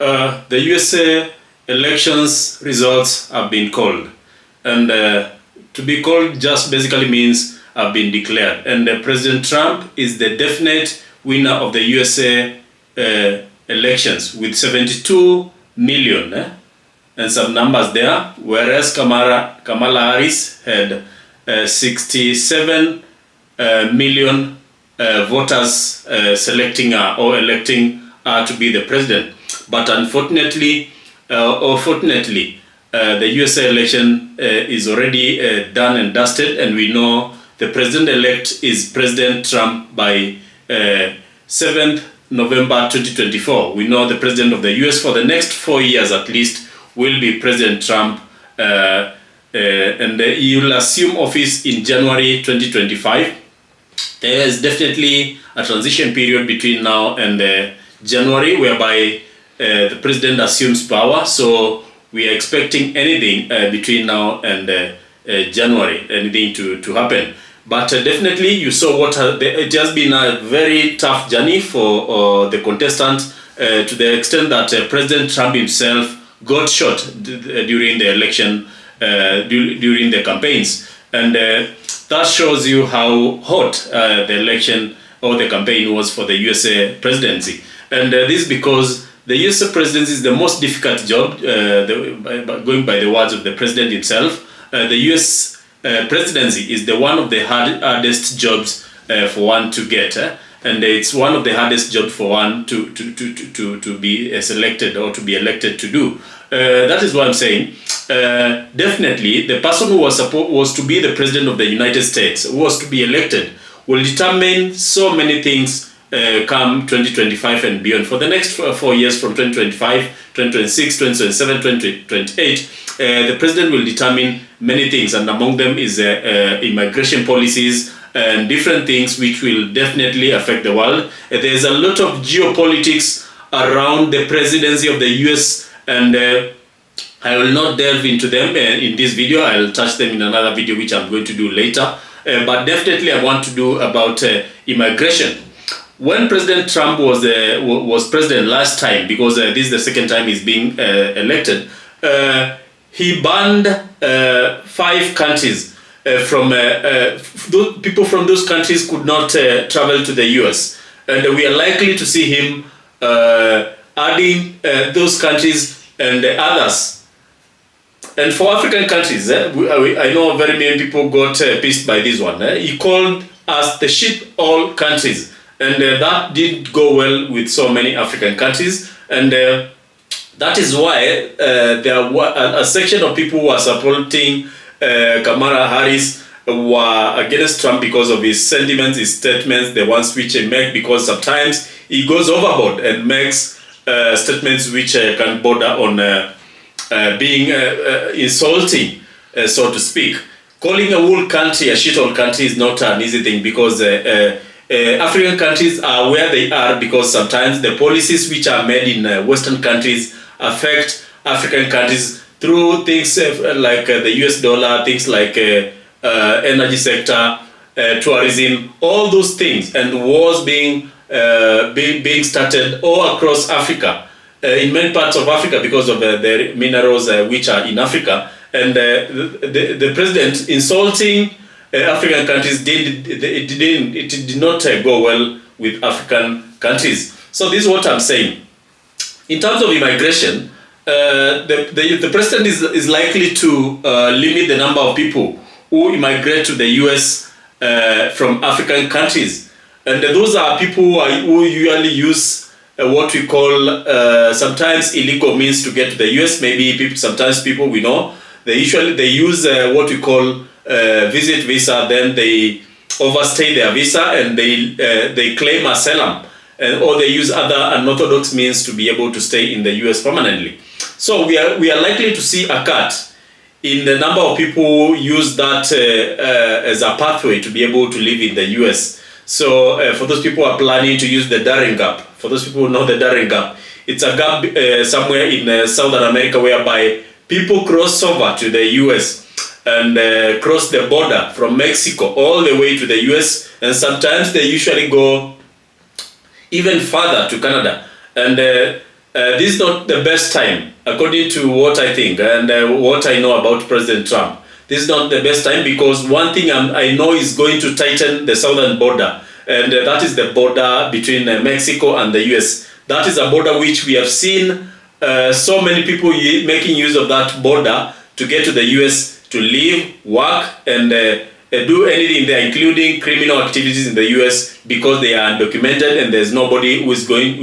The USA elections results have been called, and to be called just basically means have been declared, and President Trump is the definite winner of the USA elections with 72 million and some numbers there, whereas Kamala Harris had 67 million voters selecting her or electing her to be the president. But unfortunately, or fortunately, the USA election is already done and dusted, and we know the president-elect is President Trump by 7th November 2024. We know the president of the US for the next 4 years at least will be President Trump, and he will assume office in January 2025. There is definitely a transition period between now and January, whereby the president assumes power. So we are expecting anything between now and January, anything to happen. But definitely you saw what it has been a very tough journey for the contestants, to the extent that President Trump himself got shot during the election, during the campaigns. And that shows you how hot the election or the campaign was for the USA presidency. And this is because the USA presidency is the most difficult job, going by the words of the president himself. The US presidency is one of the hardest jobs for one to get, and it's one of the hardest jobs for one to be selected or to be elected to do. That is what I'm saying. Definitely, the person who was to be the president of the United States, who was to be elected, will determine so many things come 2025 and beyond. For the next 4 years, from 2025, 2026, 2027, 2028, the president will determine many things, and among them is immigration policies and different things which will definitely affect the world. There's a lot of geopolitics around the presidency of the US, and I will not delve into them in this video. I'll touch them in another video which I'm going to do later. But definitely I want to do about immigration. When President Trump was president last time, because this is the second time he's being elected, he banned 5 countries from people from those countries could not travel to the US, and we are likely to see him adding those countries and others. And for African countries, I know very many people got pissed by this one. He called us the shit all countries, and that didn't go well with so many African countries, and that is why there were a section of people who are supporting Kamala Harris were against Trump because of his sentiments, his statements, the ones which he makes, because sometimes he goes overboard and makes statements which can border on being insulting, so to speak. Calling a whole country a shithole country is not an easy thing, because African countries are where they are because sometimes the policies which are made in Western countries affect African countries through things like the US dollar, things like energy sector, tourism, all those things, and wars being started all across Africa, in many parts of Africa, because of the minerals which are in Africa. And the president insulting African countries did not go well with African countries. So this is what I'm saying. In terms of immigration, the president is likely to limit the number of people who immigrate to the US from African countries. And those are people who usually use what we call sometimes illegal means to get to the US. Maybe sometimes people we know, they use what we call visit visa, then they overstay their visa and they claim asylum. Or they use other unorthodox means to be able to stay in the US permanently. So we are likely to see a cut in the number of people who use that as a pathway to be able to live in the US. So for those people who are planning to use the Darien Gap, for those people who know the Darien Gap, it's a gap somewhere in Southern America whereby people cross over to the US and cross the border from Mexico all the way to the US, and sometimes they usually go even further to Canada. And this is not the best time, according to what I think and what I know about President Trump. This is not the best time because one thing I know is going to tighten the southern border, and that is the border between Mexico and the US. That is a border which we have seen so many people making use of that border to get to the US to live, work, and do anything there, including criminal activities in the US, because they are undocumented and there's nobody who is going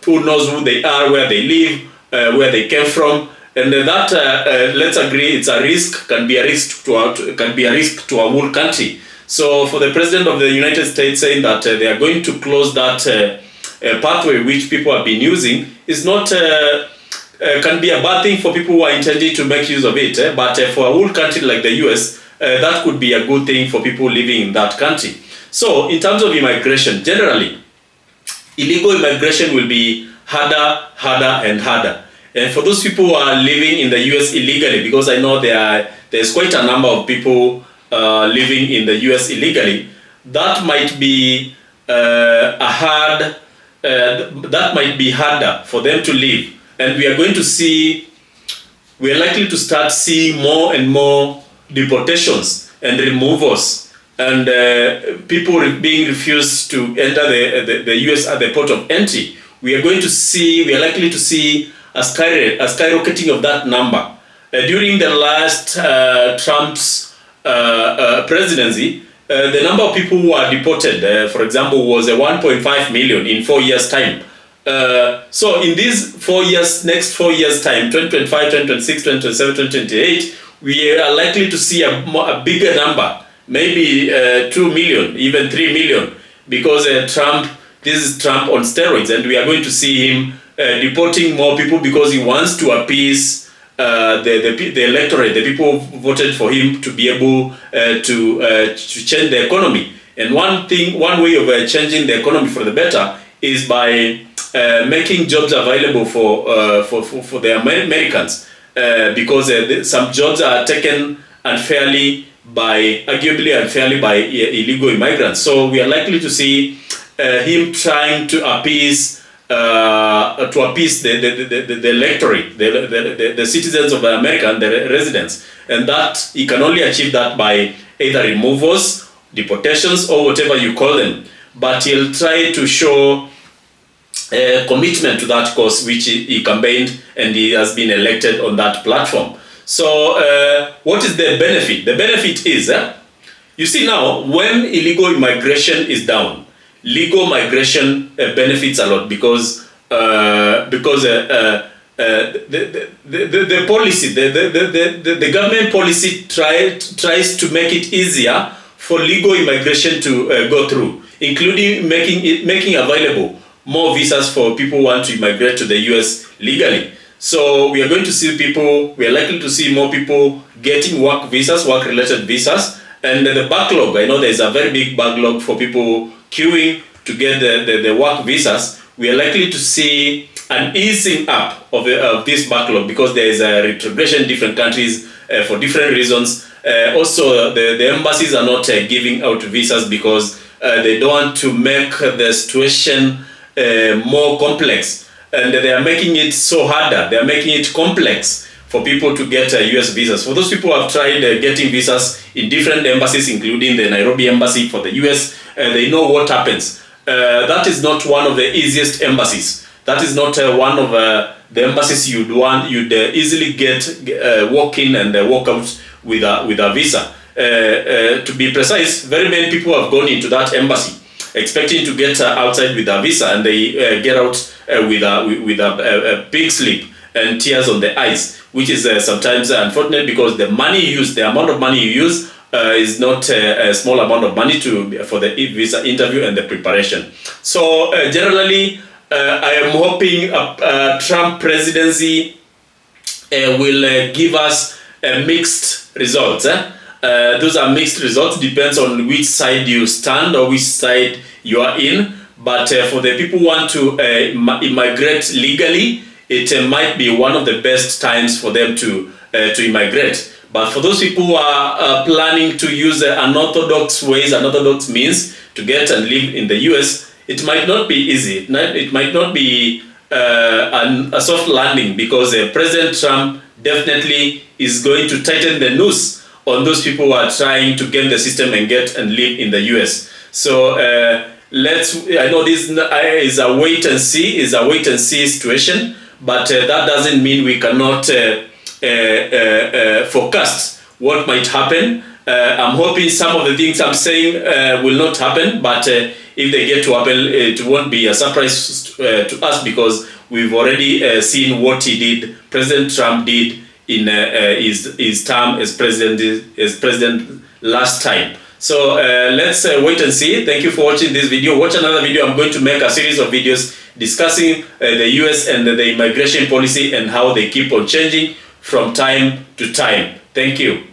who knows who they are, where they live, where they came from, and that let's agree it's a risk, can be a risk to a whole country. So for the President of the United States saying that they are going to close that pathway which people have been using is not can be a bad thing for people who are intending to make use of it, but for a whole country like the US, that could be a good thing for people living in that country. So in terms of immigration, generally, illegal immigration will be harder and harder. And for those people who are living in the US illegally, because I know there's quite a number of people living in the US illegally, that might be that might be harder for them to live. And we are likely to start seeing more and more deportations and removals, and people being refused to enter the US at the port of entry. We are likely to see a skyrocketing of that number. During the last Trump's presidency, the number of people who are deported, for example, was 1.5 million in 4 years' time. So in these next 4 years' time, 2025, 2026, 2027, 2028, we are likely to see a bigger number, maybe 2 million, even 3 million, because this is Trump on steroids, and we are going to see him deporting more people because he wants to appease the electorate, the people who voted for him, to be able to change the economy. And one way of changing the economy for the better is by making jobs available for the Americans, because some jobs are taken arguably unfairly by illegal immigrants. So we are likely to see him trying to appease the electorate, the citizens of America and the residents, and that he can only achieve that by either removals, deportations, or whatever you call them. But he'll try to show commitment to that cause which he campaigned, and he has been elected on that platform. So what is the benefit? The benefit is, you see now, when illegal immigration is down, legal migration benefits a lot, because the policy, the government policy tries to make it easier for legal immigration to go through, including making available more visas for people who want to immigrate to the US legally. So we are likely to see more people getting work-related visas, and the backlog, I know there's a very big backlog for people queuing to get the work visas. We are likely to see an easing up of this backlog, because there is a retrogression in different countries for different reasons. Also, the embassies are not giving out visas because they don't want to make the situation more complex, and they are making it so harder. They are making it complex for people to get US visas. For those people who have tried getting visas in different embassies, including the Nairobi embassy for the US, they know what happens. That is not one of the easiest embassies. That is not one of the embassies you'd easily walk in and walk out with a visa. To be precise, very many people have gone into that embassy expecting to get outside with a visa, and they get out with a big slip and tears on the eyes, which is sometimes unfortunate, because the amount of money you use is not a small amount of money for the visa interview and the preparation. So generally, I am hoping a Trump presidency will give us mixed results. Those are mixed results, depends on which side you stand or which side you are in. But for the people who want to immigrate legally, it might be one of the best times for them to immigrate. But for those people who are planning to use unorthodox means to get and live in the US, it might not be easy. It might not be a soft landing, because President Trump definitely is going to tighten the noose on those people who are trying to game the system and get and live in the US. So I know this is a wait and see, situation, but that doesn't mean we cannot forecast what might happen. I'm hoping some of the things I'm saying will not happen, but if they get to happen, it won't be a surprise to us, because we've already seen what President Trump did in his term as president last time. So let's wait and see. Thank you for watching this video. Watch another video. I'm going to make a series of videos discussing the US and the immigration policy and how they keep on changing from time to time. Thank you.